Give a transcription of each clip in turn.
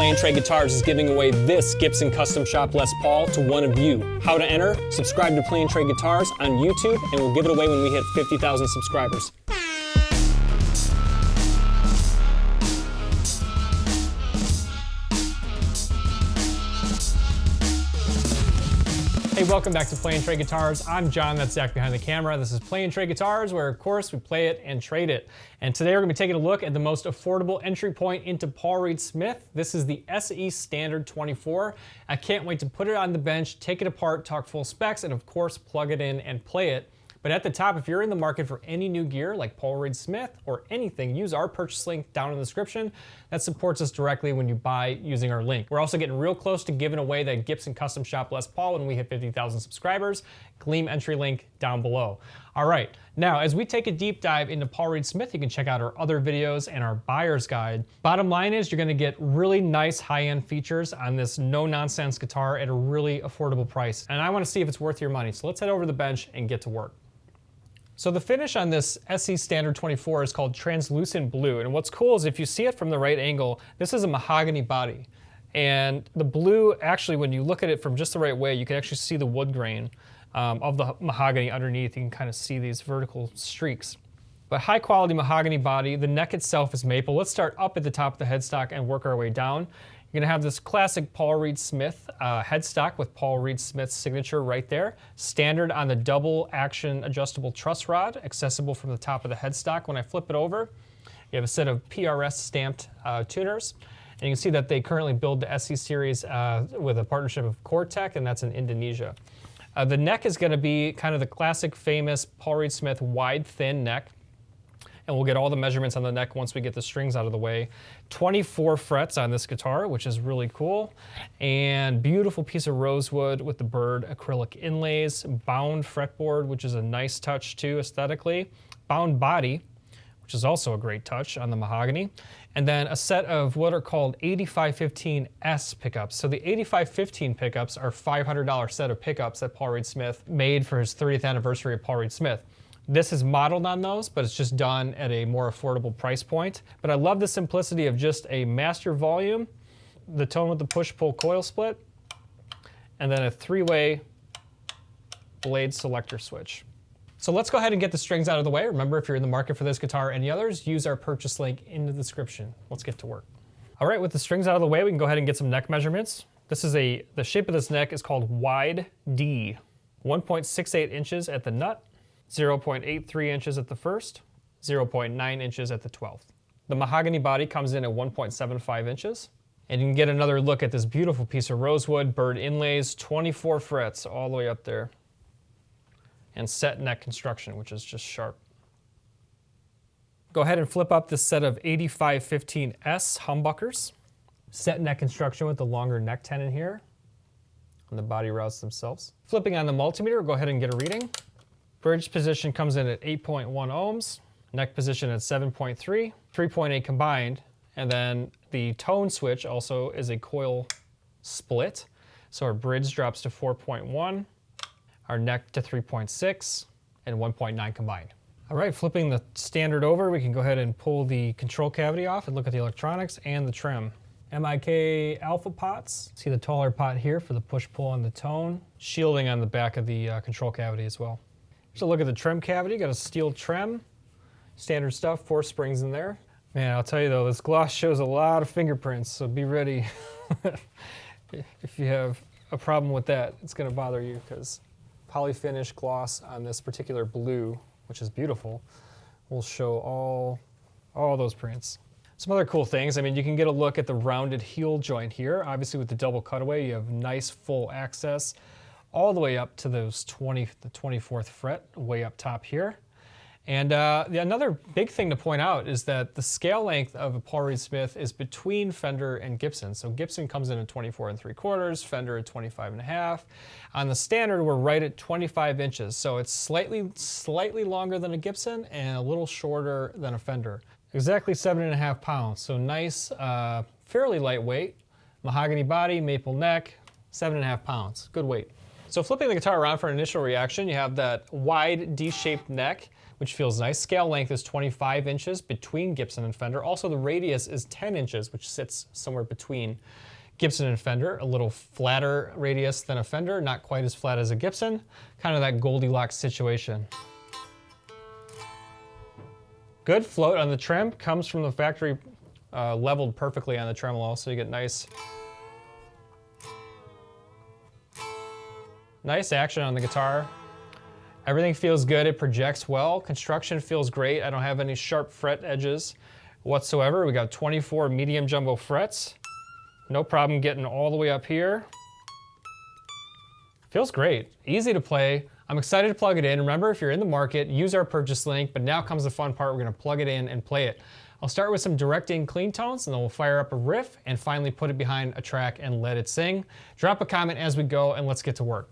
Play and Trade Guitars is giving away this Gibson Custom Shop Les Paul to one of you. How to enter? Subscribe to Play and Trade Guitars on YouTube and we'll give it away when we hit 50,000 subscribers. Hey, welcome back to Play and Trade Guitars. I'm John, that's Zach behind the camera. This is Play and Trade Guitars, where of course we play it and trade it. And today we're gonna be taking a look at the most affordable entry point into Paul Reed Smith. This is the SE Standard 24. I can't wait to put it on the bench, take it apart, talk full specs, and of course plug it in and play it. But at the top, if you're in the market for any new gear like Paul Reed Smith or anything, use our purchase link down in the description. That supports us directly when you buy using our link. We're also getting real close to giving away that Gibson Custom Shop Les Paul when we hit 50,000 subscribers. Gleam entry link down below. All right, now as we take a deep dive into Paul Reed Smith, you can check out our other videos and our buyer's guide. Bottom line is you're gonna get really nice high-end features on this no-nonsense guitar at a really affordable price. And I wanna see if it's worth your money. So let's head over to the bench and get to work. So the finish on this SE Standard 24 is called translucent blue. And what's cool is if you see it from the right angle, this is a mahogany body. And the blue, actually, when you look at it from just the right way, you can actually see the wood grain of the mahogany underneath. You can kind of see these vertical streaks. But high quality mahogany body, the neck itself is maple. Let's start up at the top of the headstock and work our way down. You're gonna have this classic Paul Reed Smith headstock with Paul Reed Smith's signature right there. Standard on the double action adjustable truss rod, accessible from the top of the headstock. When I flip it over, you have a set of PRS stamped tuners. And you can see that they currently build the SE series with a partnership of Cortec, and that's in Indonesia. The neck is gonna be kind of the classic famous Paul Reed Smith wide, thin neck. And we'll get all the measurements on the neck once we get the strings out of the way. 24 frets on this guitar, which is really cool. And beautiful piece of rosewood with the bird acrylic inlays. Bound fretboard, which is a nice touch too aesthetically. Bound body, which is also a great touch on the mahogany. And then a set of what are called 8515S pickups. So the 8515 pickups are $500 set of pickups that Paul Reed Smith made for his 30th anniversary of Paul Reed Smith. This is modeled on those, but it's just done at a more affordable price point. But I love the simplicity of just a master volume, the tone with the push-pull coil split, and then a three-way blade selector switch. So let's go ahead and get the strings out of the way. Remember, if you're in the market for this guitar or any others, use our purchase link in the description. Let's get to work. All right, with the strings out of the way, we can go ahead and get some neck measurements. The shape of this neck is called wide D, 1.68 inches at the nut, 0.83 inches at the first, 0.9 inches at the 12th. The mahogany body comes in at 1.75 inches. And you can get another look at this beautiful piece of rosewood, bird inlays, 24 frets all the way up there. And set neck construction, which is just sharp. Go ahead and flip up this set of 8515S humbuckers. Set neck construction with the longer neck tenon here on the body routes themselves. Flipping on the multimeter, go ahead and get a reading. Bridge position comes in at 8.1 ohms, neck position at 7.3, 3.8 combined, and then the tone switch also is a coil split. So our bridge drops to 4.1, our neck to 3.6, and 1.9 combined. All right, flipping the standard over, we can go ahead and pull the control cavity off and look at the electronics and the trim. MIK alpha pots. See the taller pot here for the push-pull and the tone. Shielding on the back of the control cavity as well. So look at the trim cavity, got a steel trim, standard stuff, 4 springs in there. Man, I'll tell you though, this gloss shows a lot of fingerprints, so be ready. If you have a problem with that, it's gonna bother you because polyfinish gloss on this particular blue, which is beautiful, will show all those prints. Some other cool things, I mean, you can get a look at the rounded heel joint here. Obviously with the double cutaway, you have nice full access all the way up to the 24th fret, way up top here. And another big thing to point out is that the scale length of a Paul Reed Smith is between Fender and Gibson. So Gibson comes in at 24 3/4, Fender at 25.5. On the standard, we're right at 25 inches. So it's slightly longer than a Gibson and a little shorter than a Fender. Exactly 7.5 pounds. So nice, fairly lightweight, mahogany body, maple neck, 7.5 pounds, good weight. So flipping the guitar around for an initial reaction, you have that wide D-shaped neck which feels nice. Scale length is 25 inches between Gibson and Fender. Also, the radius is 10 inches, which sits somewhere between Gibson and Fender. A little flatter radius than a Fender, not quite as flat as a Gibson. Kind of that Goldilocks situation. Good float on the trim, comes from the factory leveled perfectly on the tremolo, so you get nice action on the guitar. Everything feels good, it projects well. Construction feels great. I don't have any sharp fret edges whatsoever. We got 24 medium jumbo frets. No problem getting all the way up here. Feels great, easy to play. I'm excited to plug it in. Remember, if you're in the market, use our purchase link, but now comes the fun part. We're gonna plug it in and play it. I'll start with some direct in clean tones, and then we'll fire up a riff and finally put it behind a track and let it sing. Drop a comment as we go, and let's get to work.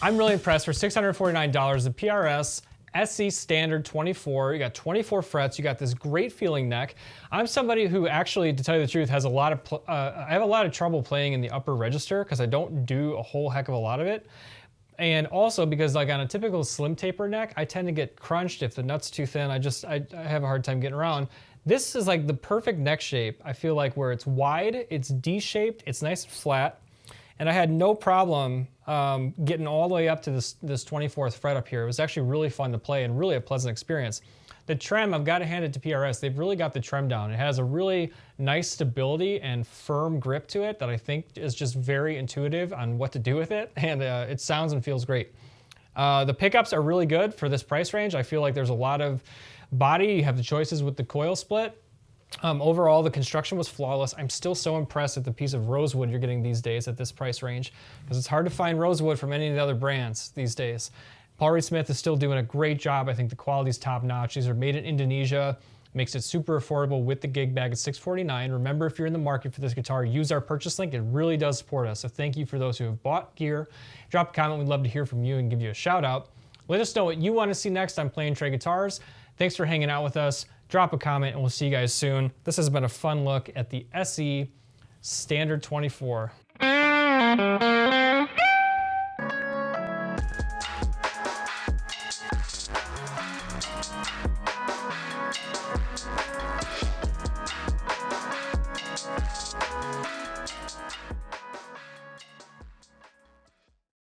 I'm really impressed. For $649, the PRS SE Standard 24. You got 24 frets. You got this great feeling neck. I'm somebody who actually, to tell you the truth, has a lot of I have a lot of trouble playing in the upper register because I don't do a whole heck of a lot of it. And also because like on a typical slim taper neck, I tend to get crunched if the nut's too thin. I have a hard time getting around. This is like the perfect neck shape. I feel like where it's wide, it's D-shaped, it's nice and flat. And I had no problem getting all the way up to this 24th fret up here. It was actually really fun to play and really a pleasant experience. The trem, I've got to hand it to PRS. They've really got the trem down. It has a really nice stability and firm grip to it that I think is just very intuitive on what to do with it, and it sounds and feels great. The pickups are really good for this price range. I feel like there's a lot of body. You have the choices with the coil split. Overall, the construction was flawless. I'm still so impressed at the piece of rosewood you're getting these days at this price range, because it's hard to find rosewood from any of the other brands these days. Paul Reed Smith is still doing a great job. I think the quality's top notch. These are made in Indonesia. Makes it super affordable with the gig bag at $649. Remember, if you're in the market for this guitar, use our purchase link. It really does support us. So thank you for those who have bought gear. Drop a comment. We'd love to hear from you and give you a shout out. Let us know what you want to see next on Playing Trey Guitars. Thanks for hanging out with us. Drop a comment and we'll see you guys soon. This has been a fun look at the SE Standard 24.